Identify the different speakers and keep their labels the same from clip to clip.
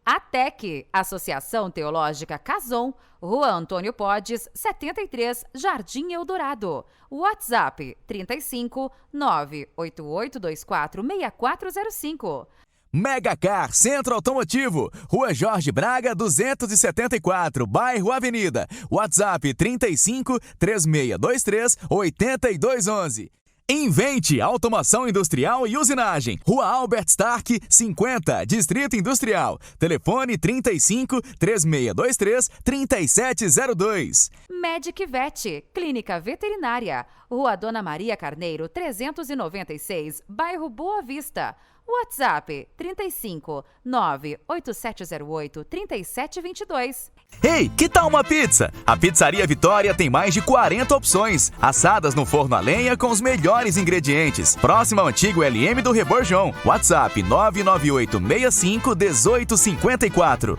Speaker 1: ATEC, Associação Teológica Casom, Rua Antônio Podes, 73, Jardim Eldorado. WhatsApp 35 98824 6405.
Speaker 2: Megacar Centro Automotivo, Rua Jorge Braga 274, bairro Avenida. WhatsApp 35 3623 8211. Invente Automação Industrial e Usinagem, Rua Albert Stark 50, Distrito Industrial. Telefone 35 3623 3702.
Speaker 1: Medic Vet, Clínica Veterinária, Rua Dona Maria Carneiro 396, bairro Boa Vista. WhatsApp 35 98708 3722.
Speaker 2: Ei, que tal uma pizza? A Pizzaria Vitória tem mais de 40 opções, assadas no forno a lenha com os melhores ingredientes. Próximo ao antigo LM do Reborjão. WhatsApp 99865 1854.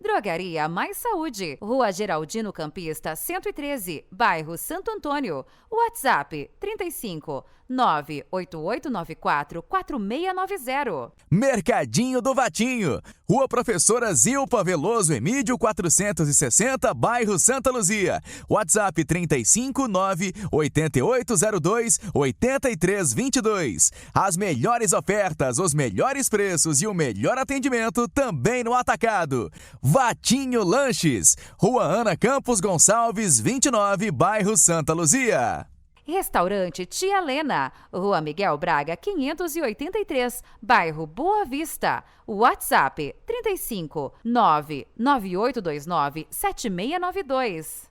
Speaker 1: Drogaria Mais Saúde, Rua Geraldino Campista 113, bairro Santo Antônio. WhatsApp 35 98894 4690.
Speaker 2: Mercadinho do Vatinho, Rua Professora Zilpa Veloso Emídio 460, bairro Santa Luzia. WhatsApp 35 98802 8322. As melhores ofertas, os melhores preços e o melhor atendimento também no atacado. Vatinho Lanches, Rua Ana Campos Gonçalves 29, bairro Santa Luzia.
Speaker 1: Restaurante Tia Lena, Rua Miguel Braga 583, bairro Boa Vista. WhatsApp 35 99829 7692.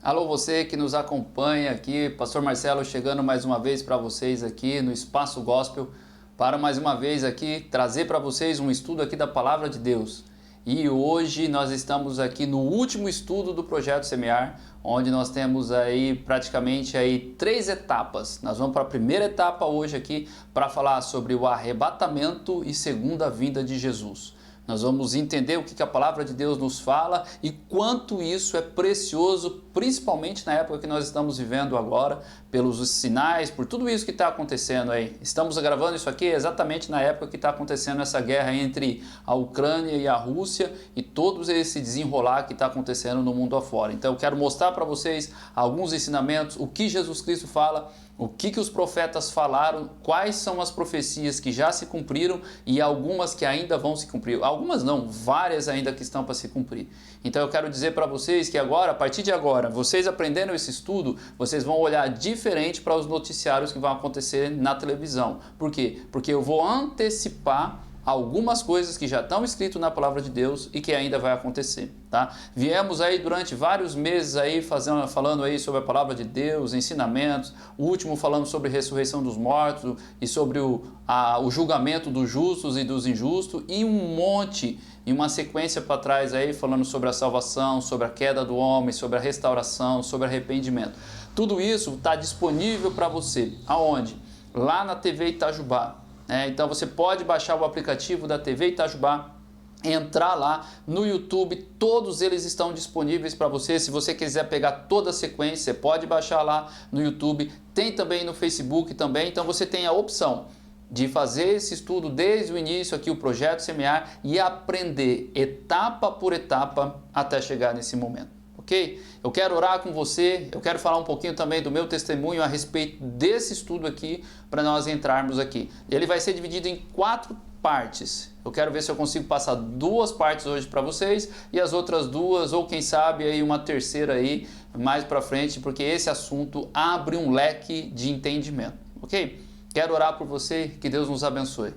Speaker 3: Alô, você que nos acompanha aqui, Pastor Marcelo chegando mais uma vez para vocês aqui no Espaço Gospel, para mais uma vez aqui trazer para vocês um estudo aqui da Palavra de Deus. E hoje nós estamos aqui no último estudo do Projeto Semear, onde nós temos aí praticamente aí 3 etapas. Nós vamos para a primeira etapa hoje aqui para falar sobre o arrebatamento e segunda vinda de Jesus. Nós vamos entender o que a Palavra de Deus nos fala e quanto isso é precioso, principalmente na época que nós estamos vivendo agora, pelos sinais, por tudo isso que está acontecendo aí. Estamos gravando isso aqui exatamente na época que está acontecendo essa guerra entre a Ucrânia e a Rússia e todo esse desenrolar que está acontecendo no mundo afora. Então eu quero mostrar para vocês alguns ensinamentos, o que Jesus Cristo fala, o que os profetas falaram, quais são as profecias que já se cumpriram e algumas que ainda vão se cumprir. Algumas não, várias ainda que estão para se cumprir. Então eu quero dizer para vocês que agora, a partir de agora, vocês aprendendo esse estudo, vocês vão olhar diferente para os noticiários que vão acontecer na televisão. Por quê? Porque eu vou antecipar algumas coisas que já estão escritas na Palavra de Deus e que ainda vai acontecer, tá? Viemos aí durante vários meses aí falando aí sobre a Palavra de Deus, ensinamentos, o último falando sobre a ressurreição dos mortos e sobre o julgamento dos justos e dos injustos e um monte, e uma sequência para trás aí falando sobre a salvação, sobre a queda do homem, sobre a restauração, sobre arrependimento. Tudo isso está disponível para você. Aonde? Lá na TV Itajubá. Então você pode baixar o aplicativo da TV Itajubá, entrar lá no YouTube, todos eles estão disponíveis para você. Se você quiser pegar toda a sequência, você pode baixar lá no YouTube, tem também no Facebook também, então você tem a opção de fazer esse estudo desde o início aqui, o Projeto Semear, e aprender etapa por etapa até chegar nesse momento. Ok? Eu quero orar com você, eu quero falar um pouquinho também do meu testemunho a respeito desse estudo aqui, para nós entrarmos aqui. Ele vai ser dividido em 4 partes. Eu quero ver se eu consigo passar 2 partes hoje para vocês e as outras 2, ou quem sabe aí uma terceira aí mais para frente, porque esse assunto abre um leque de entendimento. Ok? Quero orar por você, que Deus nos abençoe.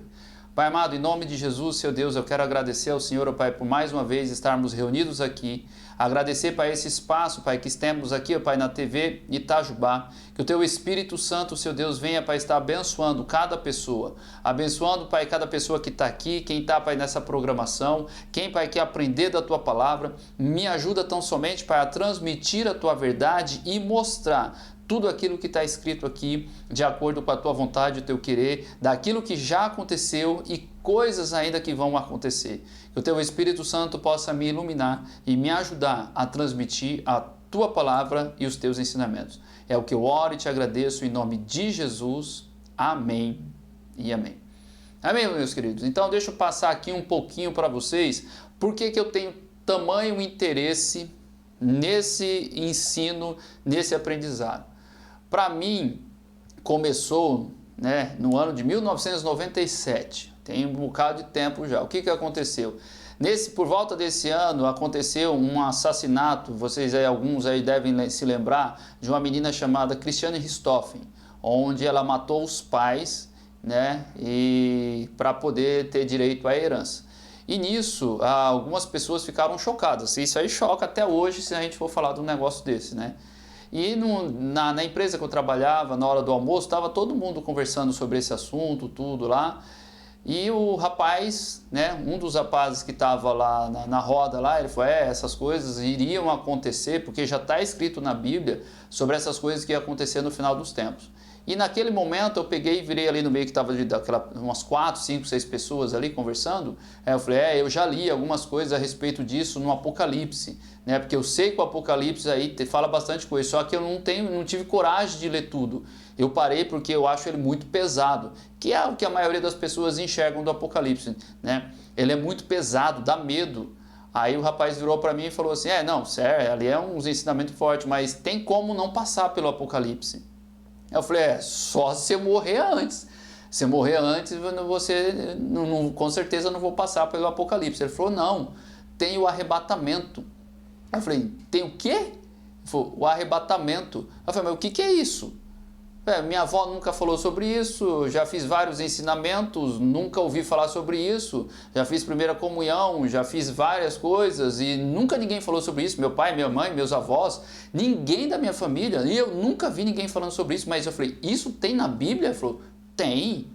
Speaker 3: Pai amado, em nome de Jesus, seu Deus, eu quero agradecer ao Senhor, ó Pai, por mais uma vez estarmos reunidos aqui. Agradecer, Pai, esse espaço, Pai, que estamos aqui, ó Pai, na TV Itajubá. Que o Teu Espírito Santo, seu Deus, venha, Pai, estar abençoando cada pessoa. Abençoando, Pai, cada pessoa que está aqui, quem está, Pai, nessa programação. Quem, Pai, quer aprender da Tua Palavra. Me ajuda tão somente, Pai, a transmitir a Tua verdade e mostrar tudo aquilo que está escrito aqui, de acordo com a tua vontade, o teu querer, daquilo que já aconteceu e coisas ainda que vão acontecer. Que o teu Espírito Santo possa me iluminar e me ajudar a transmitir a tua palavra e os teus ensinamentos. É o que eu oro e te agradeço em nome de Jesus. Amém e amém. Amém, meus queridos? Então deixa eu passar aqui um pouquinho para vocês por que eu tenho tamanho interesse nesse ensino, nesse aprendizado. Para mim, começou, no ano de 1997, tem um bocado de tempo já. O que aconteceu? Por volta desse ano, aconteceu um assassinato, alguns aí devem se lembrar, de uma menina chamada Christiane Richthofen, onde ela matou os pais, e para poder ter direito à herança. E nisso, algumas pessoas ficaram chocadas. Isso aí choca até hoje se a gente for falar de um negócio desse, E na empresa que eu trabalhava, na hora do almoço, estava todo mundo conversando sobre esse assunto, tudo lá. E o rapaz, um dos rapazes que estava lá na roda lá, ele falou, essas coisas iriam acontecer, porque já está escrito na Bíblia sobre essas coisas que iam acontecer no final dos tempos. E naquele momento eu peguei e virei ali no meio que estava umas 4, 5, 6 pessoas ali conversando. Eu falei, eu já li algumas coisas a respeito disso no Apocalipse, porque eu sei que o Apocalipse aí fala bastante coisa, só que eu não tive coragem de ler tudo. Eu parei porque eu acho ele muito pesado, que é o que a maioria das pessoas enxergam do Apocalipse, Ele é muito pesado, dá medo. Aí o rapaz virou para mim e falou assim, não, sério, ali é uns ensinamentos fortes, mas tem como não passar pelo Apocalipse. Eu falei, só se eu morrer antes. Se eu morrer antes, você com certeza não vou passar pelo Apocalipse. Ele falou, não, tem o arrebatamento. Eu falei, tem o quê? Ele falou, o arrebatamento. Eu falei, mas o que é isso? Minha avó nunca falou sobre isso, já fiz vários ensinamentos, nunca ouvi falar sobre isso, já fiz primeira comunhão, já fiz várias coisas e nunca ninguém falou sobre isso, meu pai, minha mãe, meus avós, ninguém da minha família, e eu nunca vi ninguém falando sobre isso, mas eu falei, isso tem na Bíblia? Ele falou, tem.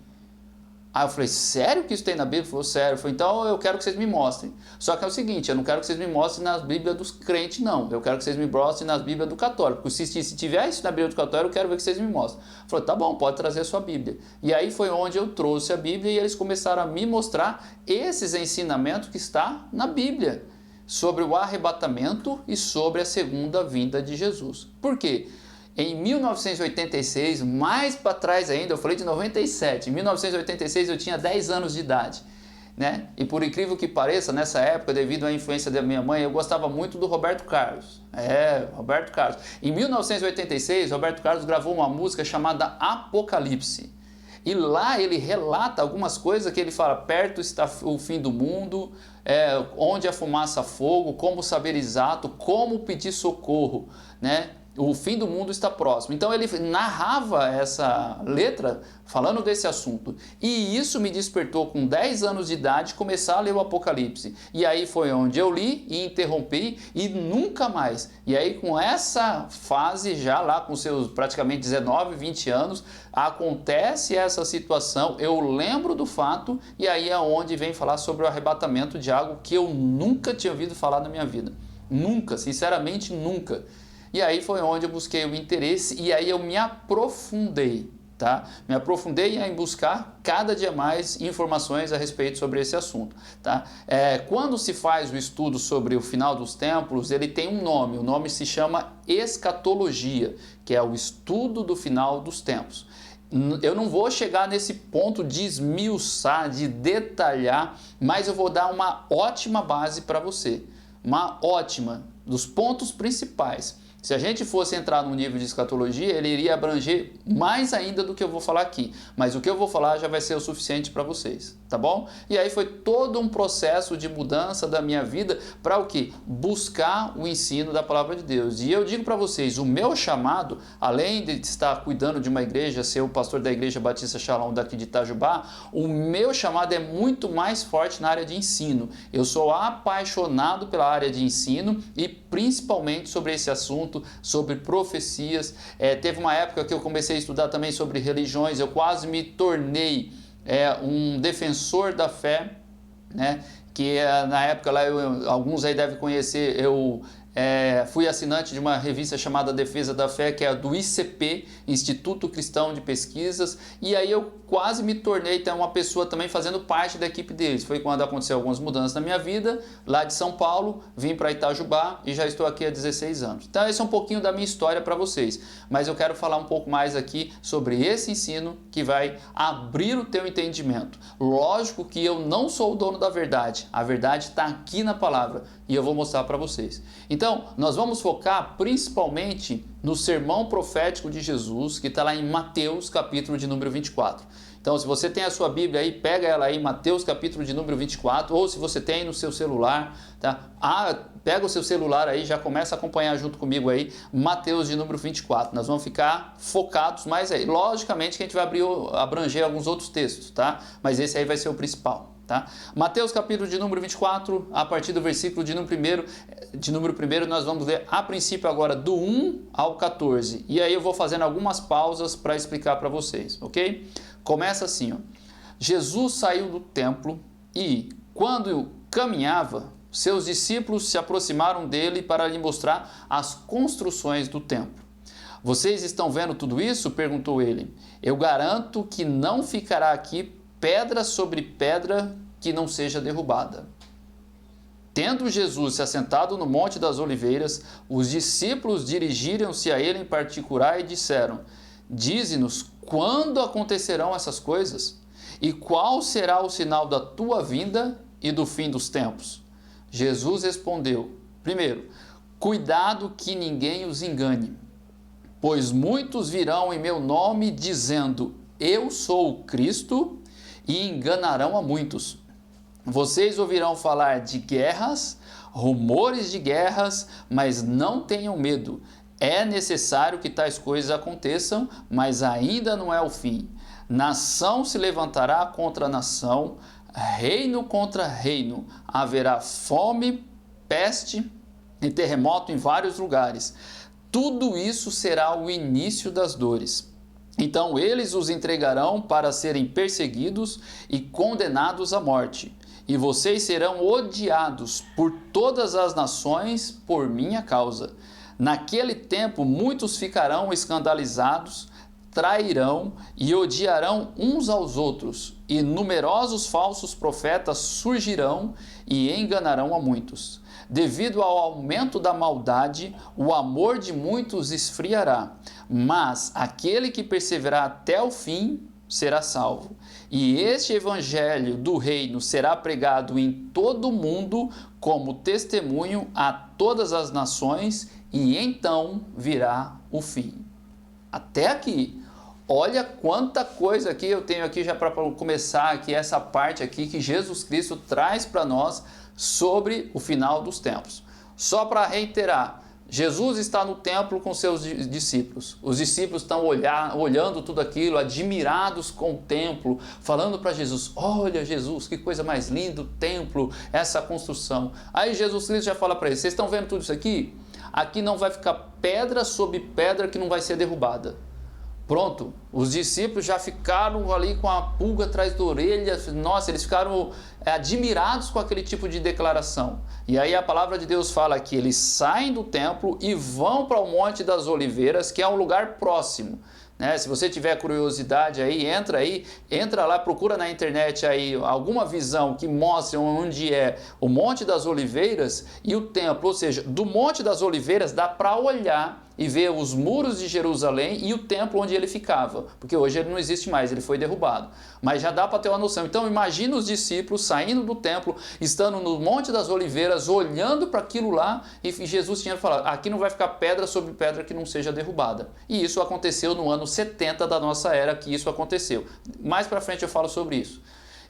Speaker 3: Aí eu falei, sério que isso tem na Bíblia? Ele falou, sério. Eu falei, então eu quero que vocês me mostrem. Só que é o seguinte, eu não quero que vocês me mostrem nas Bíblias dos crentes, não. Eu quero que vocês me mostrem nas Bíblias do católico. Porque se tiver isso na Bíblia do católico, eu quero ver que vocês me mostrem. Ele falou, tá bom, pode trazer a sua Bíblia. E aí foi onde eu trouxe a Bíblia e eles começaram a me mostrar esses ensinamentos que está na Bíblia. Sobre o arrebatamento e sobre a segunda vinda de Jesus. Por quê? Em 1986, mais para trás ainda, eu falei de 97, em 1986 eu tinha 10 anos de idade, E por incrível que pareça, nessa época, devido à influência da minha mãe, eu gostava muito do Roberto Carlos. Roberto Carlos. Em 1986, Roberto Carlos gravou uma música chamada Apocalipse. E lá ele relata algumas coisas que ele fala, perto está o fim do mundo, onde a fumaça fogo, como saber exato, como pedir socorro, O fim do mundo está próximo. Então ele narrava essa letra falando desse assunto. E isso me despertou com 10 anos de idade começar a ler o Apocalipse. E aí foi onde eu li e interrompi e nunca mais. E aí com essa fase já lá com seus praticamente 19, 20 anos, acontece essa situação, eu lembro do fato e aí é onde vem falar sobre o arrebatamento de algo que eu nunca tinha ouvido falar na minha vida. Nunca, sinceramente nunca. E aí foi onde eu busquei o interesse e aí eu me aprofundei, Me aprofundei em buscar cada dia mais informações a respeito sobre esse assunto, Quando se faz o estudo sobre o final dos tempos, ele tem um nome, o nome se chama escatologia, que é o estudo do final dos tempos. Eu não vou chegar nesse ponto de esmiuçar, de detalhar, mas eu vou dar uma ótima base para você, uma ótima, dos pontos principais. Se a gente fosse entrar no nível de escatologia, ele iria abranger mais ainda do que eu vou falar aqui. Mas o que eu vou falar já vai ser o suficiente para vocês, tá bom? E aí foi todo um processo de mudança da minha vida para o quê? Buscar o ensino da palavra de Deus. E eu digo para vocês, o meu chamado, além de estar cuidando de uma igreja, ser o pastor da Igreja Batista Shalom daqui de Itajubá, o meu chamado é muito mais forte na área de ensino. Eu sou apaixonado pela área de ensino e principalmente sobre esse assunto, sobre profecias. Teve uma época que eu comecei a estudar também sobre religiões, eu quase me tornei um defensor da fé, que na época lá, alguns aí devem conhecer, eu fui assinante de uma revista chamada Defesa da Fé, que é do ICP, Instituto Cristão de Pesquisas, e aí eu quase me tornei uma pessoa também fazendo parte da equipe deles. Foi quando aconteceu algumas mudanças na minha vida, lá de São Paulo, vim para Itajubá e já estou aqui há 16 anos. Então esse é um pouquinho da minha história para vocês, mas eu quero falar um pouco mais aqui sobre esse ensino que vai abrir o teu entendimento. Lógico que eu não sou o dono da verdade, a verdade está aqui na palavra e eu vou mostrar para vocês. Então, nós vamos focar principalmente no sermão profético de Jesus, que está lá em Mateus, capítulo de número 24. Então, se você tem a sua Bíblia aí, pega ela aí, Mateus, capítulo de número 24, ou se você tem no seu celular, tá? Pega o seu celular aí, já começa a acompanhar junto comigo aí, Mateus de número 24. Nós vamos ficar focados mais aí. Logicamente que a gente vai abranger alguns outros textos, tá? Mas esse aí vai ser o principal. Tá? Mateus capítulo de número 24, a partir do versículo de número 1, nós vamos ler a princípio agora do 1 ao 14. E aí eu vou fazendo algumas pausas para explicar para vocês, ok? Começa assim, ó. Jesus saiu do templo e, quando caminhava, seus discípulos se aproximaram dele para lhe mostrar as construções do templo. Vocês estão vendo tudo isso? Perguntou ele. Eu garanto que não ficará aqui pedra sobre pedra que não seja derrubada. Tendo Jesus se assentado no Monte das Oliveiras, os discípulos dirigiram-se a ele em particular e disseram: Dize-nos quando acontecerão essas coisas? E qual será o sinal da tua vinda e do fim dos tempos? Jesus respondeu: Primeiro, cuidado que ninguém os engane, pois muitos virão em meu nome dizendo: Eu sou o Cristo, e enganarão a muitos. Vocês ouvirão falar de guerras, rumores de guerras, mas não tenham medo. É necessário que tais coisas aconteçam, mas ainda não é o fim. Nação se levantará contra nação, reino contra reino. Haverá fome, peste e terremoto em vários lugares. Tudo isso será o início das dores. Então eles os entregarão para serem perseguidos e condenados à morte. E vocês serão odiados por todas as nações por minha causa. Naquele tempo muitos ficarão escandalizados, trairão e odiarão uns aos outros. E numerosos falsos profetas surgirão e enganarão a muitos. Devido ao aumento da maldade, o amor de muitos esfriará, mas aquele que perseverar até o fim será salvo. E este evangelho do reino será pregado em todo o mundo como testemunho a todas as nações, e então virá o fim. Até aqui. Olha quanta coisa aqui eu tenho aqui já para começar aqui essa parte aqui que Jesus Cristo traz para nós sobre o final dos tempos. Só para reiterar, Jesus está no templo com seus discípulos. Os discípulos estão olhando tudo aquilo, admirados com o templo, falando para Jesus: olha Jesus, que coisa mais linda o templo, essa construção. Aí Jesus Cristo já fala para eles: vocês estão vendo tudo isso aqui? Aqui não vai ficar pedra sobre pedra que não vai ser derrubada. Pronto, os discípulos já ficaram ali com a pulga atrás da orelha. Nossa, eles ficaram admirados com aquele tipo de declaração. E aí a palavra de Deus fala que eles saem do templo e vão para o Monte das Oliveiras, que é um lugar próximo. Se você tiver curiosidade entra lá, procura na internet aí alguma visão que mostre onde é o Monte das Oliveiras e o templo. Ou seja, do Monte das Oliveiras dá para olhar e ver os muros de Jerusalém e o templo onde ele ficava, porque hoje ele não existe mais, ele foi derrubado. Mas já dá para ter uma noção. Então imagina os discípulos saindo do templo, estando no Monte das Oliveiras, olhando para aquilo lá, e Jesus tinha falado: aqui não vai ficar pedra sobre pedra que não seja derrubada. E isso aconteceu no ano 70 da nossa era, que isso aconteceu. Mais para frente eu falo sobre isso.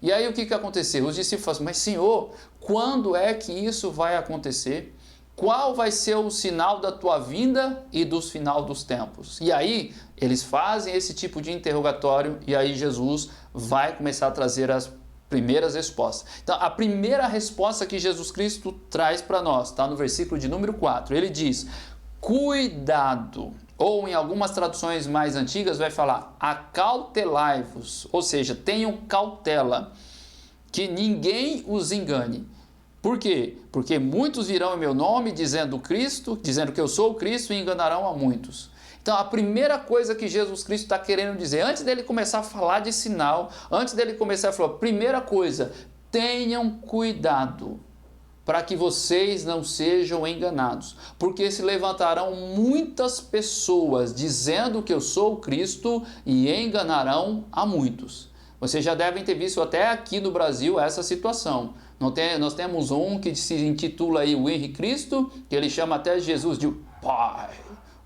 Speaker 3: E aí o que aconteceu? Os discípulos falaram: mas Senhor, quando é que isso vai acontecer? Qual vai ser o sinal da tua vinda e do final dos tempos? E aí eles fazem esse tipo de interrogatório e aí Jesus vai começar a trazer as primeiras respostas. Então a primeira resposta que Jesus Cristo traz para nós está no versículo de número 4. Ele diz: cuidado. Ou em algumas traduções mais antigas vai falar: acautelai-vos. Ou seja, tenham cautela, que ninguém os engane. Por quê? Porque muitos virão em meu nome dizendo que eu sou o Cristo e enganarão a muitos. Então a primeira coisa que Jesus Cristo está querendo dizer, antes dele começar a falar de sinal, antes dele começar a falar, primeira coisa, tenham cuidado para que vocês não sejam enganados, porque se levantarão muitas pessoas dizendo que eu sou o Cristo e enganarão a muitos. Vocês já devem ter visto até aqui no Brasil essa situação. Nós temos um que se intitula aí o Henrique Cristo, que ele chama até Jesus de Pai,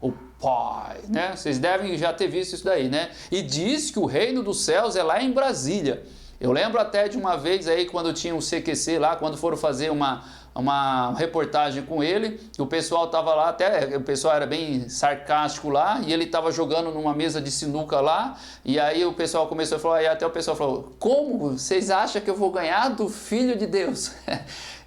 Speaker 3: o Pai, né? Vocês devem já ter visto isso daí, né? E diz que o reino dos céus é lá em Brasília. Eu lembro até de uma vez aí, quando tinha um CQC lá, quando foram fazer uma reportagem com ele, o pessoal estava lá, até o pessoal era bem sarcástico lá, e ele estava jogando numa mesa de sinuca lá, e aí o pessoal começou a falar, e até o pessoal falou, como vocês acham que eu vou ganhar do Filho de Deus?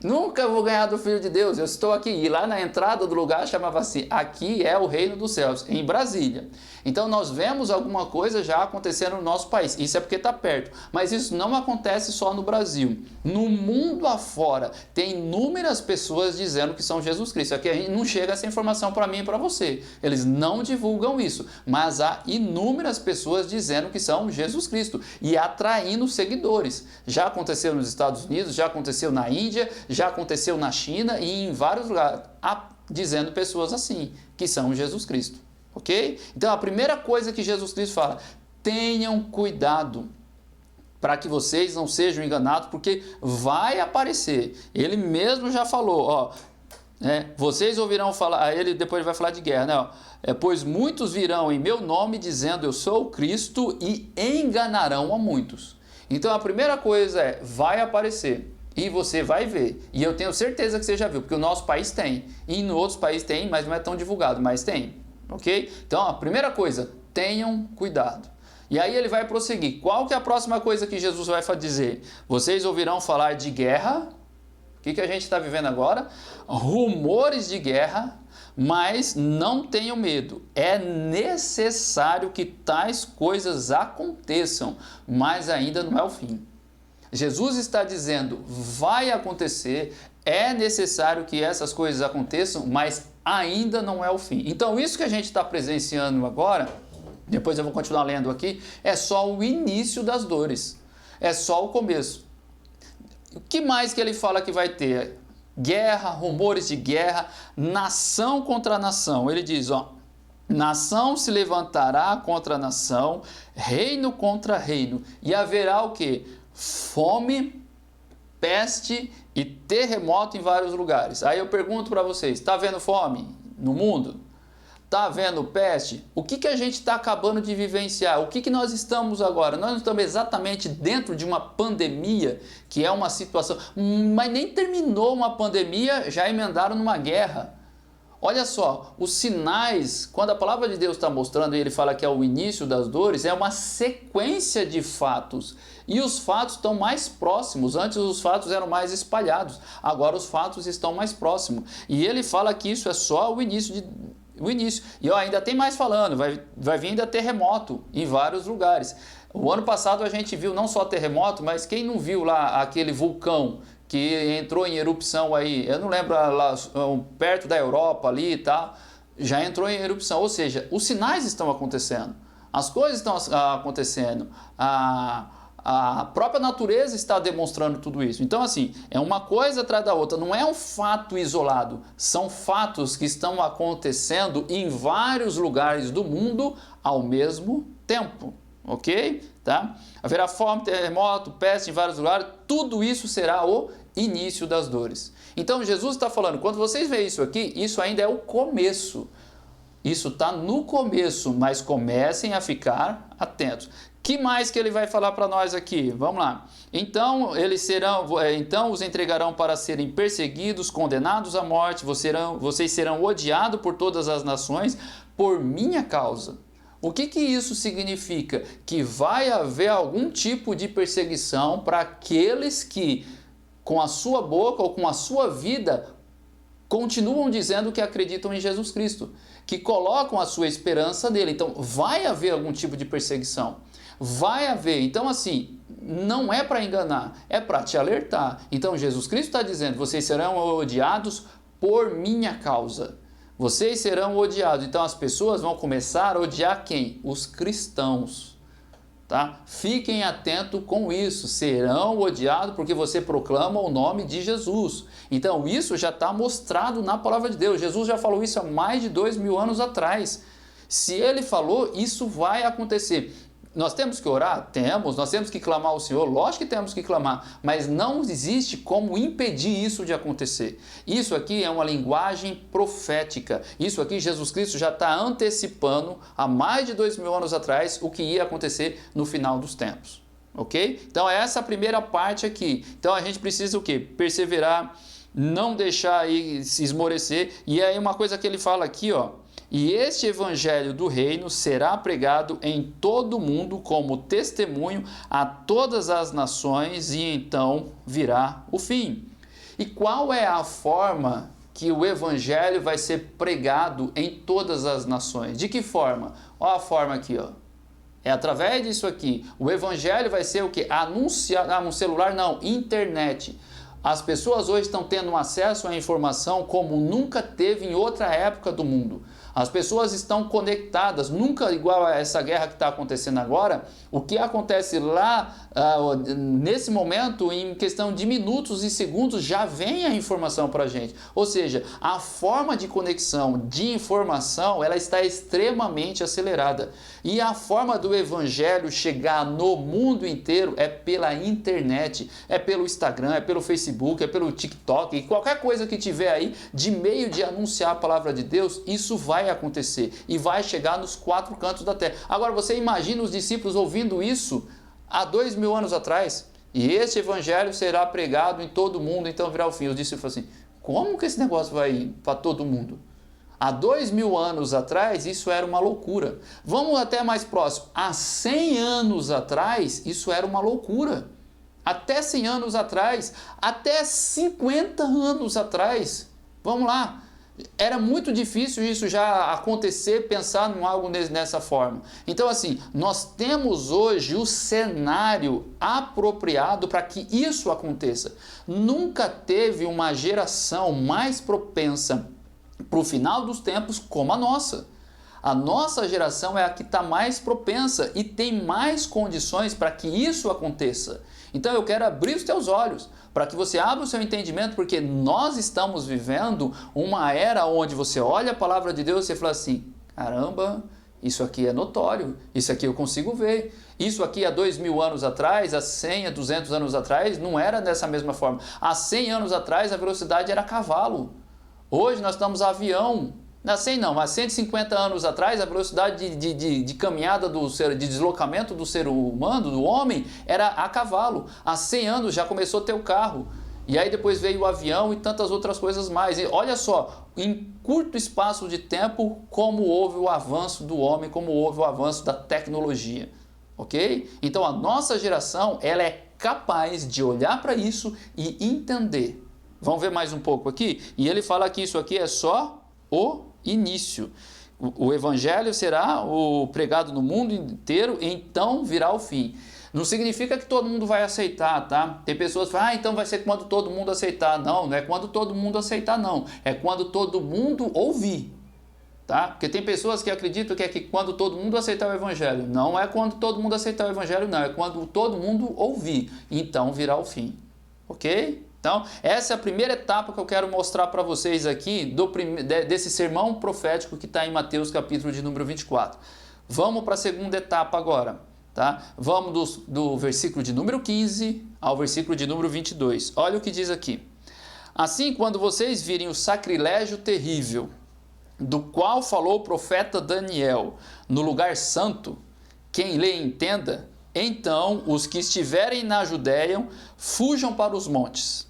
Speaker 3: Nunca vou ganhar do Filho de Deus, eu estou aqui. E lá na entrada do lugar chamava assim, aqui é o reino dos céus, em Brasília. Então nós vemos alguma coisa já acontecendo no nosso país, isso é porque está perto, mas isso não acontece só no Brasil. No mundo afora tem inúmeras pessoas dizendo que são Jesus Cristo. Aqui a gente não chega essa informação para mim e para você, eles não divulgam isso, mas há inúmeras pessoas dizendo que são Jesus Cristo e atraindo seguidores. Já aconteceu nos Estados Unidos, já aconteceu na Índia, já aconteceu na China e em vários lugares, dizendo pessoas assim, que são Jesus Cristo. Ok? Então a primeira coisa que Jesus Cristo fala, tenham cuidado para que vocês não sejam enganados, porque vai aparecer. Ele mesmo já falou, ó, vocês ouvirão falar, aí ele depois vai falar de guerra, né? Ó, pois muitos virão em meu nome dizendo eu sou o Cristo e enganarão a muitos. Então a primeira coisa é, vai aparecer. E você vai ver. E eu tenho certeza que você já viu, porque o nosso país tem. E em outros países tem, mas não é tão divulgado, mas tem. Ok? Então, a primeira coisa, tenham cuidado. E aí ele vai prosseguir. Qual que é a próxima coisa que Jesus vai dizer? Vocês ouvirão falar de guerra. O que a gente está vivendo agora? Rumores de guerra, mas não tenham medo. É necessário que tais coisas aconteçam, mas ainda não é o fim. Jesus está dizendo, vai acontecer, é necessário que essas coisas aconteçam, mas ainda não é o fim. Então isso que a gente está presenciando agora, depois eu vou continuar lendo aqui, é só o início das dores, é só o começo. O que mais que ele fala que vai ter? Guerra, rumores de guerra, nação contra nação. Ele diz, ó, nação se levantará contra nação, reino contra reino, e haverá o quê? Fome, peste e terremoto em vários lugares. Aí eu pergunto para vocês, está vendo fome no mundo? Está vendo peste? O que a gente está acabando de vivenciar? O que nós estamos agora? Nós estamos exatamente dentro de uma pandemia, que é uma situação, mas nem terminou uma pandemia, já emendaram numa guerra. Olha só, os sinais, quando a palavra de Deus está mostrando e ele fala que é o início das dores, é uma sequência de fatos. E os fatos estão mais próximos. Antes os fatos eram mais espalhados, agora os fatos estão mais próximos. E ele fala que isso é só o início. E ainda tem mais falando, vai vir ainda terremoto em vários lugares. O ano passado a gente viu não só terremoto, mas quem não viu lá aquele vulcão que entrou em erupção aí, eu não lembro, lá perto da Europa ali e tal, já entrou em erupção. Ou seja, os sinais estão acontecendo, as coisas estão acontecendo, a própria natureza está demonstrando tudo isso. Então assim, é uma coisa atrás da outra, não é um fato isolado, são fatos que estão acontecendo em vários lugares do mundo ao mesmo tempo. Ok? Tá? Haverá fome, terremoto, peste em vários lugares, tudo isso será o início das dores. Então Jesus está falando, quando vocês veem isso aqui, isso ainda é o começo. Isso está no começo, mas comecem a ficar atentos. Que mais que ele vai falar para nós aqui? Vamos lá. Então os entregarão para serem perseguidos, condenados à morte, vocês serão odiados por todas as nações por minha causa. O que isso significa? Que vai haver algum tipo de perseguição para aqueles que, com a sua boca ou com a sua vida, continuam dizendo que acreditam em Jesus Cristo, que colocam a sua esperança nele. Então, vai haver algum tipo de perseguição. Vai haver. Então, assim, não é para enganar, é para te alertar. Então Jesus Cristo está dizendo, vocês serão odiados por minha causa. Vocês serão odiados. Então as pessoas vão começar a odiar quem? Os cristãos. Tá? Fiquem atentos com isso. Serão odiados porque você proclama o nome de Jesus. Então isso já está mostrado na palavra de Deus. Jesus já falou isso há mais de 2000 anos atrás. Se ele falou, isso vai acontecer. Nós temos que orar? Temos. Nós temos que clamar ao Senhor? Lógico que temos que clamar. Mas não existe como impedir isso de acontecer. Isso aqui é uma linguagem profética. Isso aqui Jesus Cristo já está antecipando há mais de 2000 anos atrás o que ia acontecer no final dos tempos. Ok? Então essa é a primeira parte aqui. Então a gente precisa o quê? Perseverar, não deixar aí se esmorecer. E aí uma coisa que ele fala aqui, ó. E este evangelho do reino será pregado em todo o mundo como testemunho a todas as nações e então virá o fim. E qual é a forma que o evangelho vai ser pregado em todas as nações? De que forma? Olha a forma aqui, ó. É através disso aqui. O evangelho vai ser o quê? Anunciado, no celular não, internet. As pessoas hoje estão tendo acesso à informação como nunca teve em outra época do mundo. As pessoas estão conectadas, nunca igual a essa guerra que está acontecendo agora. O que acontece lá, nesse momento, em questão de minutos e segundos, já vem a informação para a gente. Ou seja, a forma de conexão de informação, ela está extremamente acelerada. E a forma do evangelho chegar no mundo inteiro é pela internet, é pelo Instagram, é pelo Facebook, é pelo TikTok, e qualquer coisa que tiver aí de meio de anunciar a palavra de Deus, isso vai acontecer e vai chegar nos 4 cantos da terra. Agora você imagina os discípulos ouvindo isso há 2000 anos atrás, e este evangelho será pregado em todo mundo, então virá o fim. Os discípulos falam assim, como que esse negócio vai ir para todo mundo? Há 2000 anos atrás, isso era uma loucura. Vamos até mais próximo. Há 100 anos atrás, isso era uma loucura. Até 100 anos atrás, até 50 anos atrás. Vamos lá. Era muito difícil isso já acontecer, pensar em algo nessa forma. Então, assim, nós temos hoje o cenário apropriado para que isso aconteça. Nunca teve uma geração mais propensa para o final dos tempos como a nossa. A nossa geração é a que está mais propensa e tem mais condições para que isso aconteça. Então eu quero abrir os teus olhos para que você abra o seu entendimento, porque nós estamos vivendo uma era onde você olha a palavra de Deus e você fala assim, caramba, isso aqui é notório, isso aqui eu consigo ver. Isso aqui há 2000 anos atrás, há 100, há 200 anos atrás, não era dessa mesma forma. Há 100 anos atrás a velocidade era cavalo. Hoje nós estamos a avião. Não, 100 não, mas 150 anos atrás a velocidade de caminhada do ser, de deslocamento do ser humano, do homem, era a cavalo. Há 100 anos já começou a ter o carro. E aí depois veio o avião e tantas outras coisas mais. E olha só, em curto espaço de tempo, como houve o avanço do homem, como houve o avanço da tecnologia. Ok? Então a nossa geração, ela é capaz de olhar para isso e entender. Vamos ver mais um pouco aqui? E ele fala que isso aqui é só o início. O evangelho será pregado no mundo inteiro, então virá o fim. Não significa que todo mundo vai aceitar, tá? Tem pessoas que falam, então vai ser quando todo mundo aceitar. Não, não é quando todo mundo aceitar, não. É quando todo mundo ouvir, tá? Porque tem pessoas que acreditam que é que quando todo mundo aceitar o evangelho. Não é quando todo mundo aceitar o evangelho, não. É quando todo mundo ouvir. Então virá o fim. Ok? Então, essa é a primeira etapa que eu quero mostrar para vocês aqui desse sermão profético que está em Mateus capítulo de número 24. Vamos para a segunda etapa agora. Tá? Vamos do versículo de número 15 ao versículo de número 22. Olha o que diz aqui. Assim, quando vocês virem o sacrilégio terrível, do qual falou o profeta Daniel, no lugar santo, quem lê entenda, então os que estiverem na Judéia fujam para os montes.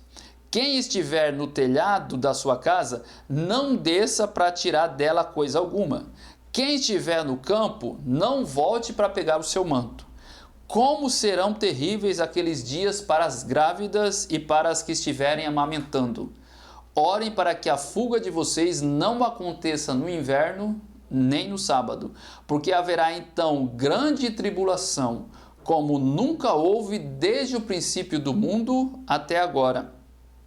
Speaker 3: Quem estiver no telhado da sua casa, não desça para tirar dela coisa alguma. Quem estiver no campo, não volte para pegar o seu manto. Como serão terríveis aqueles dias para as grávidas e para as que estiverem amamentando. Orem para que a fuga de vocês não aconteça no inverno, nem no sábado, porque haverá então grande tribulação, como nunca houve desde o princípio do mundo até agora,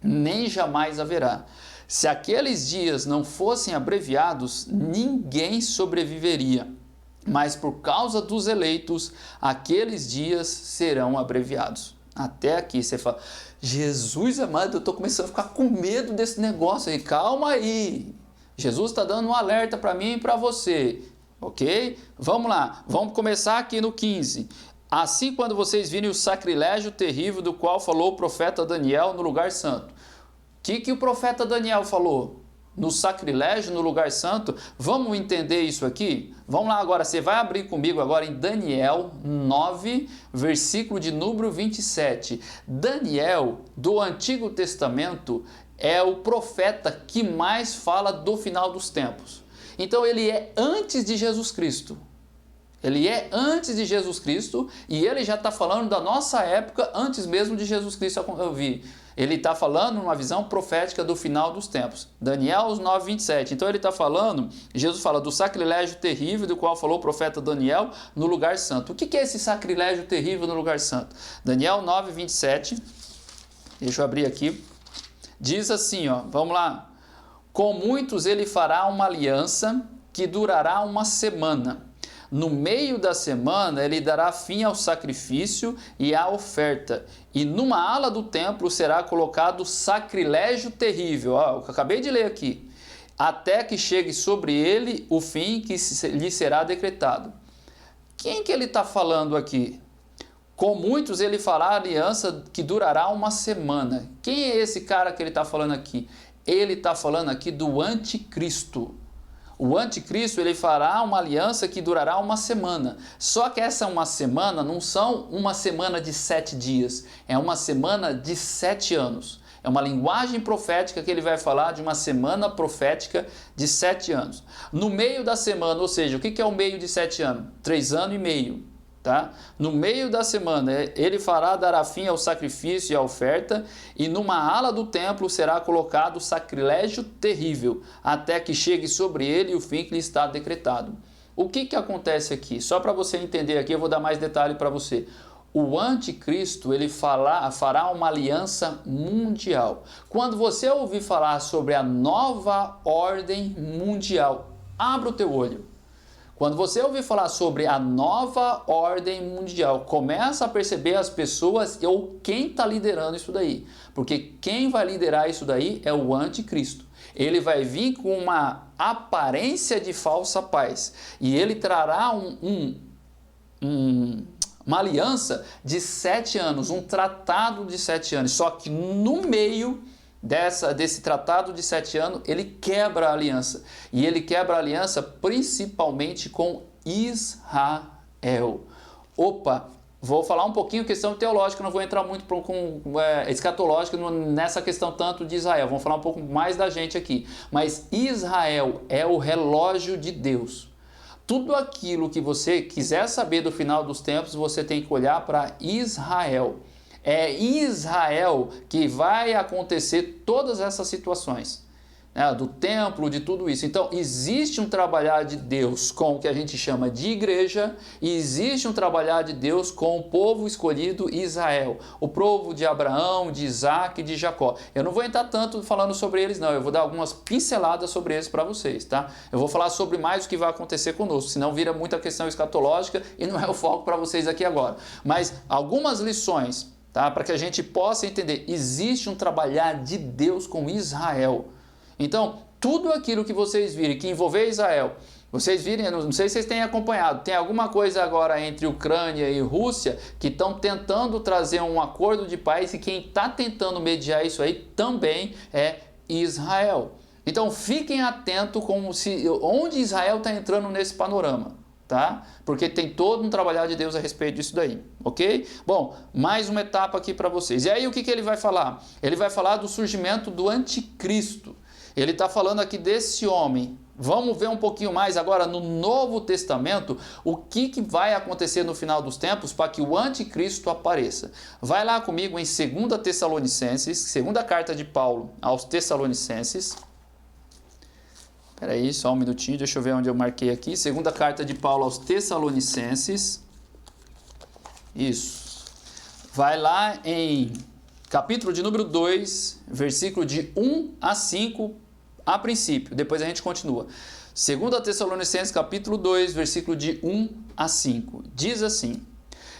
Speaker 3: nem jamais haverá. Se aqueles dias não fossem abreviados, ninguém sobreviveria. Mas por causa dos eleitos, aqueles dias serão abreviados. Até aqui você fala, Jesus amado, eu estou começando a ficar com medo desse negócio aí. Calma aí. Jesus está dando um alerta para mim e para você. Ok? Vamos lá. Vamos começar aqui no 15. Assim, quando vocês virem o sacrilégio terrível do qual falou o profeta Daniel no lugar santo. O que o profeta Daniel falou? No sacrilégio, no lugar santo? Vamos entender isso aqui? Vamos lá agora, você vai abrir comigo agora em Daniel 9, versículo de número 27. Daniel, do Antigo Testamento, é o profeta que mais fala do final dos tempos. Então ele é antes de Jesus Cristo. Ele é antes de Jesus Cristo e ele já está falando da nossa época antes mesmo de Jesus Cristo vir. Ele está falando numa visão profética do final dos tempos. Daniel 9, 27. Então ele está falando, Jesus fala do sacrilégio terrível do qual falou o profeta Daniel no lugar santo. O que é esse sacrilégio terrível no lugar santo? Daniel 9, 27. Deixa eu abrir aqui. Diz assim, ó, vamos lá. Com muitos ele fará uma aliança que durará uma semana. No meio da semana ele dará fim ao sacrifício e à oferta. E numa ala do templo será colocado sacrilégio terrível. Ó, eu acabei de ler aqui. Até que chegue sobre ele o fim que lhe será decretado. Quem que ele está falando aqui? Com muitos ele fará aliança que durará uma semana. Quem é esse cara que ele está falando aqui? Ele está falando aqui do anticristo. O anticristo ele fará uma aliança que durará uma semana. Só que essa uma semana não são uma semana de 7 dias. É uma semana de 7 anos. É uma linguagem profética que ele vai falar de uma semana profética de 7 anos. No meio da semana, ou seja, o que é o meio de 7 anos? 3 anos e meio. Tá? No meio da semana ele dará fim ao sacrifício e à oferta, e numa ala do templo será colocado sacrilégio terrível, até que chegue sobre ele o fim que lhe está decretado. O que acontece aqui? Só para você entender aqui, eu vou dar mais detalhe para você. O anticristo ele fará uma aliança mundial. Quando você ouvir falar sobre a nova ordem mundial, abra o teu olho. Quando você ouvir falar sobre a nova ordem mundial, começa a perceber as pessoas ou quem está liderando isso daí. Porque quem vai liderar isso daí é o anticristo. Ele vai vir com uma aparência de falsa paz. E ele trará uma aliança de 7 anos, um tratado de 7 anos. Só que no meio desse tratado de 7 anos, ele quebra a aliança. E ele quebra a aliança principalmente com Israel. Opa, vou falar um pouquinho questão teológica, não vou entrar muito escatológica nessa questão tanto de Israel. Vamos falar um pouco mais da gente aqui. Mas Israel é o relógio de Deus. Tudo aquilo que você quiser saber do final dos tempos, você tem que olhar para Israel. É em Israel que vai acontecer todas essas situações, né? Do templo, de tudo isso. Então, existe um trabalhar de Deus com o que a gente chama de igreja e existe um trabalhar de Deus com o povo escolhido Israel, o povo de Abraão, de Isaac e de Jacó. Eu não vou entrar tanto falando sobre eles, não. Eu vou dar algumas pinceladas sobre eles para vocês, tá? Eu vou falar sobre mais o que vai acontecer conosco, senão vira muita questão escatológica e não é o foco para vocês aqui agora. Mas algumas lições, tá? Para que a gente possa entender, existe um trabalhar de Deus com Israel. Então, tudo aquilo que vocês virem que envolver Israel, vocês virem, não sei se vocês têm acompanhado, tem alguma coisa agora entre Ucrânia e Rússia que estão tentando trazer um acordo de paz e quem está tentando mediar isso aí também é Israel. Então, fiquem atentos onde Israel está entrando nesse panorama. Tá? Porque tem todo um trabalhar de Deus a respeito disso daí, ok? Bom, mais uma etapa aqui para vocês. E aí o que ele vai falar? Ele vai falar do surgimento do anticristo. Ele está falando aqui desse homem. Vamos ver um pouquinho mais agora no Novo Testamento o que vai acontecer no final dos tempos para que o anticristo apareça. Vai lá comigo em 2 Tessalonicenses, segunda carta de Paulo aos Tessalonicenses. Espera aí, só um minutinho, deixa eu ver onde eu marquei aqui. Segunda carta de Paulo aos Tessalonicenses. Isso. Vai lá em capítulo de número 2, versículo de 1 a 5, a princípio. Depois a gente continua. 2 Tessalonicenses, capítulo 2, versículo de 1 a 5. Diz assim: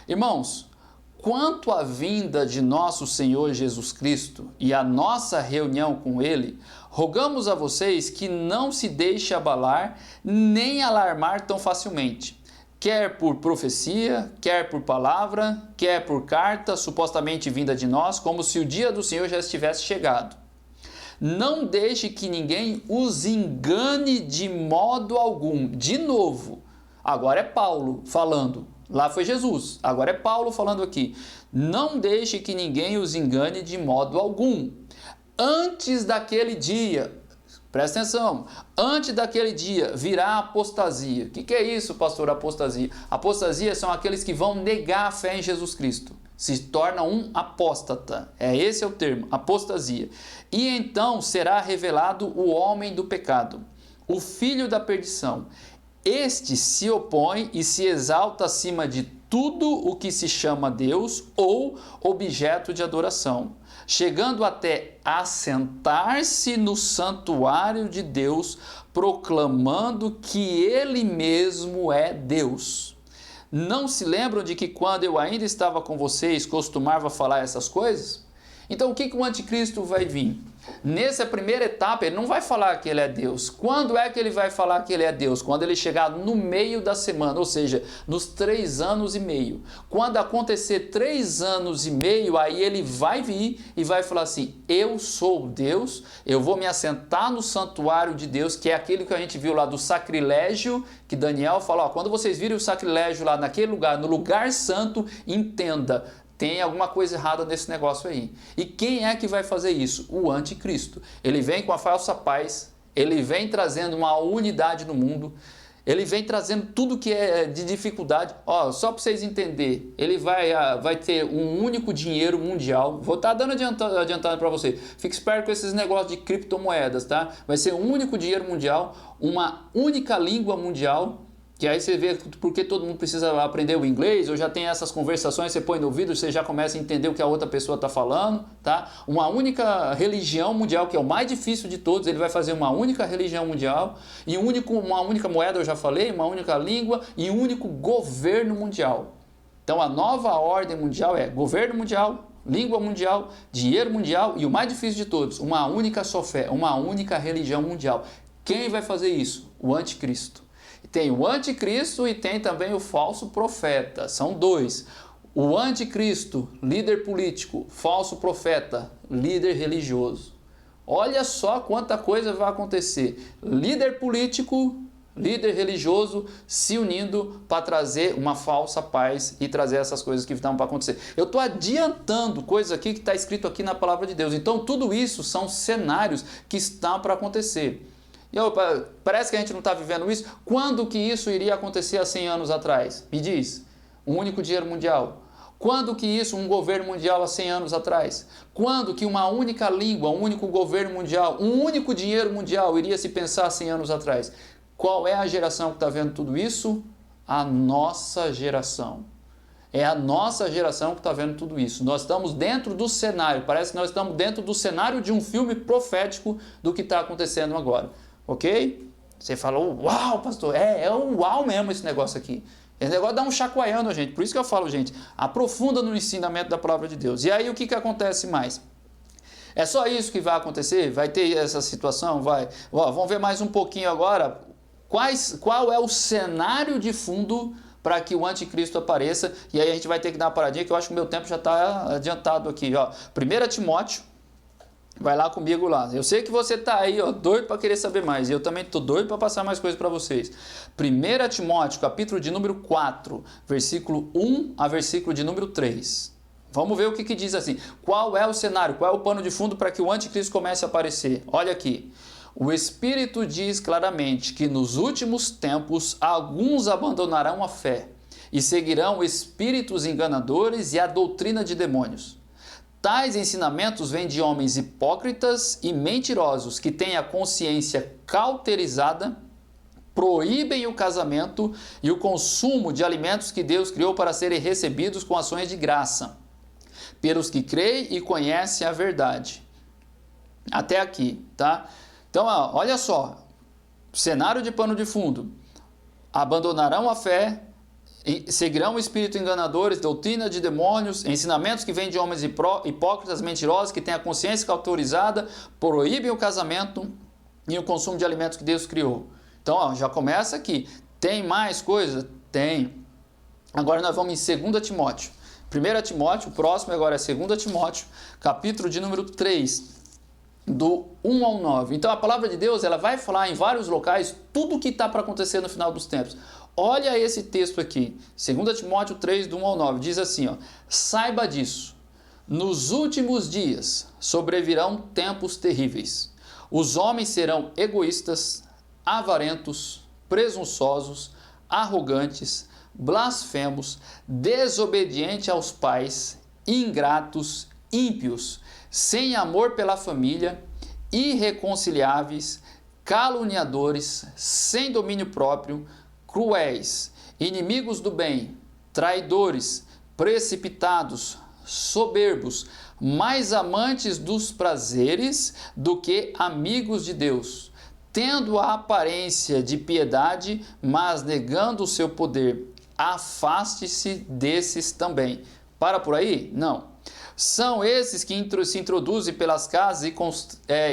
Speaker 3: Irmãos, quanto à vinda de nosso Senhor Jesus Cristo e a nossa reunião com Ele, rogamos a vocês que não se deixe abalar nem alarmar tão facilmente, quer por profecia, quer por palavra, quer por carta supostamente vinda de nós, como se o dia do Senhor já estivesse chegado. Não deixe que ninguém os engane de modo algum. De novo, agora é Paulo falando. Lá foi Jesus, agora é Paulo falando aqui. Não deixe que ninguém os engane de modo algum. Antes daquele dia, presta atenção, antes daquele dia virá a apostasia. O que é isso, pastor, apostasia? Apostasia são aqueles que vão negar a fé em Jesus Cristo. Se torna um apóstata. Esse é o termo, apostasia. E então será revelado o homem do pecado, o filho da perdição. Este se opõe e se exalta acima de tudo o que se chama Deus ou objeto de adoração, chegando até a sentar-se no santuário de Deus, proclamando que ele mesmo é Deus. Não se lembram de que quando eu ainda estava com vocês, costumava falar essas coisas? Então o que o anticristo vai vir? Nessa primeira etapa ele não vai falar que ele é Deus. Quando é que ele vai falar que ele é Deus? Quando ele chegar no meio da semana, ou seja, nos 3 anos e meio. Quando acontecer 3 anos e meio, aí ele vai vir e vai falar assim: eu sou Deus, eu vou me assentar no santuário de Deus, que é aquele que a gente viu lá do sacrilégio, que Daniel falou, ó, quando vocês virem o sacrilégio lá naquele lugar, no lugar santo, entenda, tem alguma coisa errada nesse negócio aí. E quem é que vai fazer isso? O anticristo. Ele vem com a falsa paz, ele vem trazendo uma unidade no mundo, ele vem trazendo tudo que é de dificuldade. Ó, só para vocês entenderem, ele vai ter um único dinheiro mundial. Vou estar dando adiantando para você. Fique esperto com esses negócios de criptomoedas, tá? Vai ser um único dinheiro mundial, uma única língua mundial. Que aí você vê porque todo mundo precisa aprender o inglês, ou já tem essas conversações, você põe no ouvido, você já começa a entender o que a outra pessoa está falando, tá? Uma única religião mundial, que é o mais difícil de todos, ele vai fazer uma única religião mundial, e uma única moeda, eu já falei, uma única língua, e um único governo mundial. Então a nova ordem mundial é governo mundial, língua mundial, dinheiro mundial, e o mais difícil de todos, uma única só fé, uma única religião mundial. Quem vai fazer isso? O anticristo. Tem o anticristo e tem também o falso profeta, são 2. O anticristo, líder político, falso profeta, líder religioso. Olha só quanta coisa vai acontecer. Líder político, líder religioso se unindo para trazer uma falsa paz e trazer essas coisas que estão para acontecer. Eu estou adiantando coisas aqui que está escrito aqui na palavra de Deus. Então tudo isso são cenários que estão para acontecer. E parece que a gente não está vivendo isso. Quando que isso iria acontecer há 100 anos atrás? Me diz. Um único dinheiro mundial. Quando que isso, um governo mundial há 100 anos atrás? Quando que uma única língua, um único governo mundial, um único dinheiro mundial iria se pensar há 100 anos atrás? Qual é a geração que está vendo tudo isso? A nossa geração. É a nossa geração que está vendo tudo isso. Nós estamos dentro do cenário. Parece que nós estamos dentro do cenário de um filme profético do que está acontecendo agora. Ok? Você falou, uau, pastor, é um uau mesmo esse negócio aqui. Esse negócio dá um chacoalhando, gente. Por isso que eu falo, gente, aprofunda no ensinamento da palavra de Deus. E aí o que acontece mais? É só isso que vai acontecer? Vai ter essa situação? Vai. Ó, vamos ver mais um pouquinho agora. Qual é o cenário de fundo para que o anticristo apareça? E aí a gente vai ter que dar uma paradinha, que eu acho que o meu tempo já está adiantado aqui. Ó. 1 Timóteo. Vai lá comigo lá. Eu sei que você está aí, ó, doido para querer saber mais. E eu também estou doido para passar mais coisas para vocês. 1 Timóteo, capítulo de número 4, versículo 1 a versículo de número 3. Vamos ver o que diz assim. Qual é o cenário? Qual é o pano de fundo para que o anticristo comece a aparecer? Olha aqui. O Espírito diz claramente que nos últimos tempos alguns abandonarão a fé e seguirão espíritos enganadores e a doutrina de demônios. Tais ensinamentos vêm de homens hipócritas e mentirosos que têm a consciência cauterizada proíbem o casamento e o consumo de alimentos que Deus criou para serem recebidos com ações de graça, pelos que creem e conhecem a verdade. Até aqui, tá? Então, olha só, cenário de pano de fundo: abandonarão a fé, seguirão espíritos enganadores, doutrina de demônios, ensinamentos que vêm de homens hipócritas, mentirosos, que têm a consciência cauterizada, proíbem o casamento e o consumo de alimentos que Deus criou. Então, já começa aqui. Tem mais coisa? Tem. Agora nós vamos em 2 Timóteo. 1 Timóteo, o próximo agora é 2 Timóteo, capítulo de número 3, do 1 ao 9. Então, a palavra de Deus, ela vai falar em vários locais tudo o que está para acontecer no final dos tempos. Olha esse texto aqui, 2 Timóteo 3, do 1 ao 9, diz assim, saiba disso, nos últimos dias sobrevirão tempos terríveis. Os homens serão egoístas, avarentos, presunçosos, arrogantes, blasfemos, desobedientes aos pais, ingratos, ímpios, sem amor pela família, irreconciliáveis, caluniadores, sem domínio próprio, cruéis, inimigos do bem, traidores, precipitados, soberbos, mais amantes dos prazeres do que amigos de Deus, tendo a aparência de piedade, mas negando o seu poder. Afaste-se desses também. Para por aí? Não. São esses que se introduzem pelas casas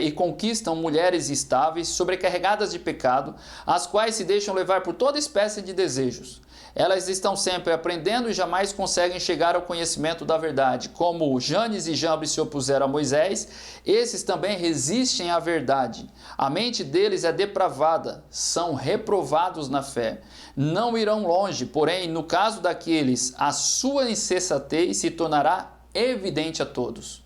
Speaker 3: e conquistam mulheres estáveis, sobrecarregadas de pecado, as quais se deixam levar por toda espécie de desejos. Elas estão sempre aprendendo e jamais conseguem chegar ao conhecimento da verdade. Como Janes e Jambres se opuseram a Moisés, esses também resistem à verdade. A mente deles é depravada, são reprovados na fé. Não irão longe, porém, no caso daqueles, a sua insensatez se tornará evidente a todos.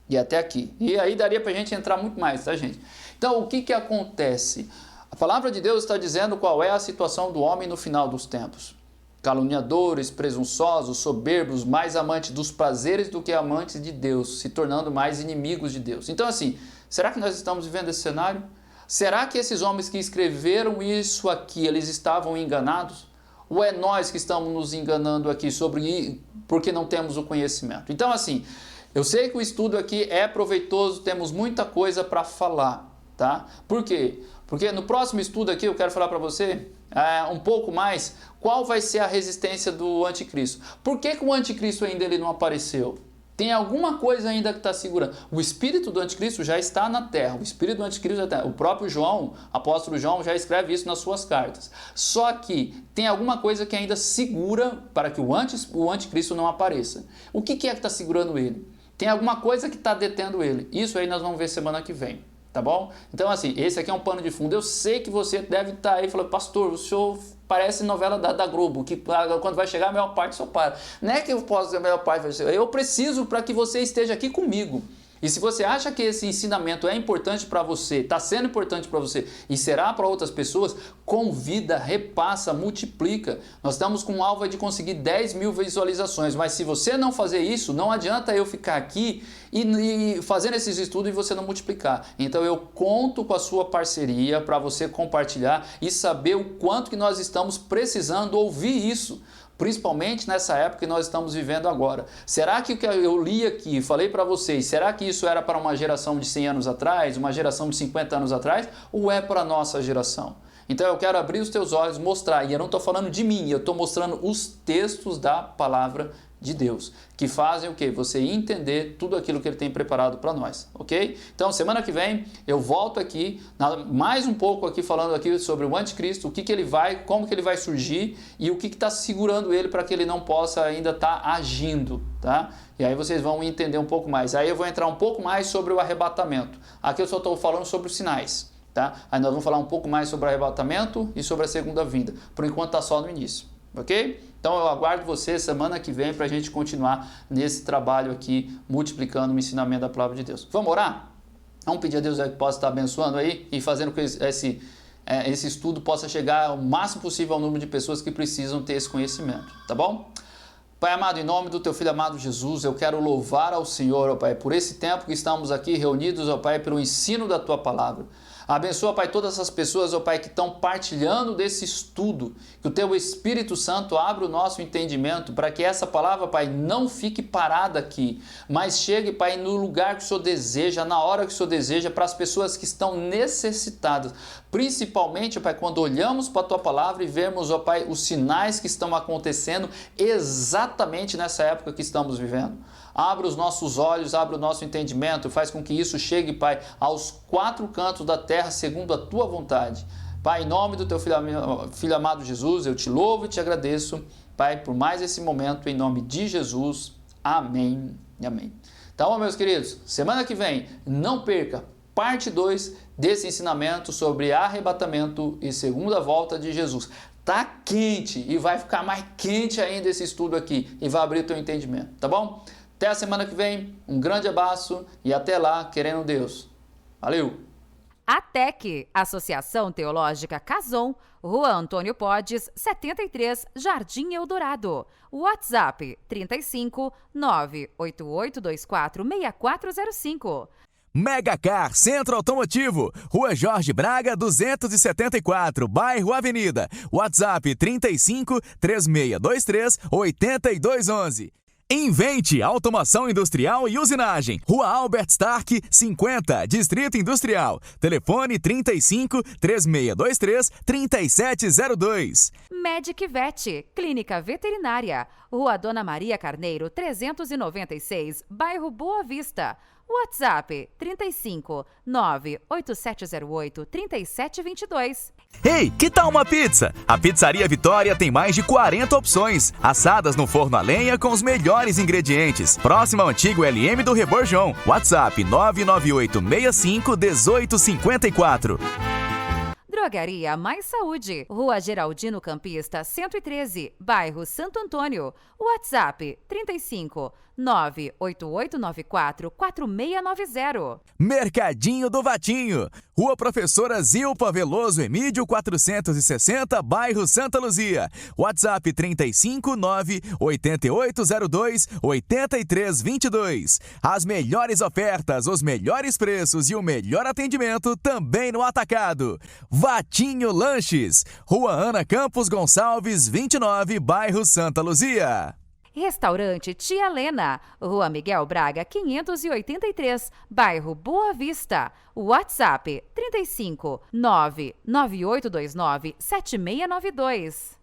Speaker 3: E até aqui. E aí daria para a gente entrar muito mais, tá, gente? Então, o que acontece? A palavra de Deus está dizendo qual é a situação do homem no final dos tempos. Caluniadores, presunçosos, soberbos, mais amantes dos prazeres do que amantes de Deus, se tornando mais inimigos de Deus. Então, assim, será que nós estamos vivendo esse cenário? Será que esses homens que escreveram isso aqui, eles estavam enganados? Ou é nós que estamos nos enganando aqui porque não temos o conhecimento? Então, assim, eu sei que o estudo aqui é proveitoso, temos muita coisa para falar, tá? Por quê? Porque no próximo estudo aqui eu quero falar para você um pouco mais qual vai ser a resistência do anticristo. Por que o anticristo ainda ele não apareceu? Tem alguma coisa ainda que está segurando. O espírito do anticristo já está na terra. O espírito do anticristo já está. O próprio João, apóstolo João, já escreve isso nas suas cartas. Só que tem alguma coisa que ainda segura para que o anticristo não apareça. O que é que está segurando ele? Tem alguma coisa que está detendo ele. Isso aí nós vamos ver semana que vem. Tá bom? Então, assim, esse aqui é um pano de fundo. Eu sei que você deve estar aí falando, pastor, o senhor parece novela da Globo, que quando vai chegar a maior parte só para. Não é que eu posso dizer a maior parte, eu preciso para que você esteja aqui comigo. E se você acha que esse ensinamento é importante para você, está sendo importante para você e será para outras pessoas, convida, repassa, multiplica. Nós estamos com um alvo de conseguir 10 mil visualizações, mas se você não fazer isso, não adianta eu ficar aqui e fazendo esses estudos e você não multiplicar. Então eu conto com a sua parceria para você compartilhar e saber o quanto que nós estamos precisando ouvir isso. Principalmente nessa época que nós estamos vivendo agora. Será que o que eu li aqui, falei para vocês, será que isso era para uma geração de 100 anos atrás, uma geração de 50 anos atrás, ou é para a nossa geração? Então eu quero abrir os teus olhos, mostrar, e eu não estou falando de mim, eu estou mostrando os textos da palavra de Deus, que fazem o quê? Você entender tudo aquilo que Ele tem preparado para nós, ok? Então, semana que vem, eu volto aqui, mais um pouco aqui, falando aqui sobre o anticristo, o que ele vai, como que ele vai surgir e o que está segurando ele para que ele não possa ainda estar agindo, tá? E aí vocês vão entender um pouco mais. Aí eu vou entrar um pouco mais sobre o arrebatamento. Aqui eu só estou falando sobre os sinais, tá? Aí nós vamos falar um pouco mais sobre o arrebatamento e sobre a segunda vinda. Por enquanto está só no início, ok? Então eu aguardo você semana que vem para a gente continuar nesse trabalho aqui, multiplicando o ensinamento da palavra de Deus. Vamos orar? Vamos pedir a Deus que possa estar abençoando aí e fazendo com que esse estudo possa chegar ao máximo possível ao número de pessoas que precisam ter esse conhecimento, tá bom? Pai amado, em nome do Teu Filho amado Jesus, eu quero louvar ao Senhor, ó Pai, por esse tempo que estamos aqui reunidos, ó Pai, pelo ensino da Tua palavra. Abençoa, Pai, todas as pessoas, ó Pai, que estão partilhando desse estudo. Que o Teu Espírito Santo abra o nosso entendimento para que essa palavra, Pai, não fique parada aqui, mas chegue, Pai, no lugar que o Senhor deseja, na hora que o Senhor deseja, para as pessoas que estão necessitadas. Principalmente, ó Pai, quando olhamos para a Tua palavra e vemos, ó Pai, os sinais que estão acontecendo exatamente nessa época que estamos vivendo. Abra os nossos olhos, abra o nosso entendimento, faz com que isso chegue, aos 4 cantos da terra, segundo a Tua vontade. Pai, em nome do Teu filho amado Jesus, eu Te louvo e Te agradeço, Pai, por mais esse momento, em nome de Jesus. Amém e amém. Então, meus queridos, semana que vem, não perca parte 2 desse ensinamento sobre arrebatamento e segunda volta de Jesus. Tá quente e vai ficar mais quente ainda esse estudo aqui e vai abrir o teu entendimento, tá bom? Até a semana que vem, um grande abraço e até lá, querendo Deus. Valeu!
Speaker 1: ATEC, Associação Teológica Cason, Rua Antônio Podes, 73, Jardim Eldorado. WhatsApp 35 98824 6405.
Speaker 2: Megacar Centro Automotivo, Rua Jorge Braga, 274, bairro Avenida. WhatsApp 35 3623 8211. Invente Automação Industrial e Usinagem. Rua Albert Stark, 50, Distrito Industrial. Telefone 35 3623 3702.
Speaker 1: Medic Vet, Clínica Veterinária. Rua Dona Maria Carneiro, 396, bairro Boa Vista. WhatsApp 35 98708 3722.
Speaker 2: Ei, que tal uma pizza? A Pizzaria Vitória tem mais de 40 opções, assadas no forno a lenha com os melhores ingredientes. Próximo ao antigo LM do Reborjão. WhatsApp 99865 1854.
Speaker 1: Drogaria Mais Saúde, Rua Geraldino Campista, 113, bairro Santo Antônio. WhatsApp 35 98894 4690.
Speaker 2: Mercadinho do Vatinho, Rua Professora Zilpa Veloso Emídio 460, bairro Santa Luzia. WhatsApp 35 98802 8322. As melhores ofertas, os melhores preços e o melhor atendimento também no atacado. Vatinho Lanches, Rua Ana Campos Gonçalves 29, bairro Santa Luzia.
Speaker 1: Restaurante Tia Lena, Rua Miguel Braga, 583, bairro Boa Vista. WhatsApp 35 99829 7692.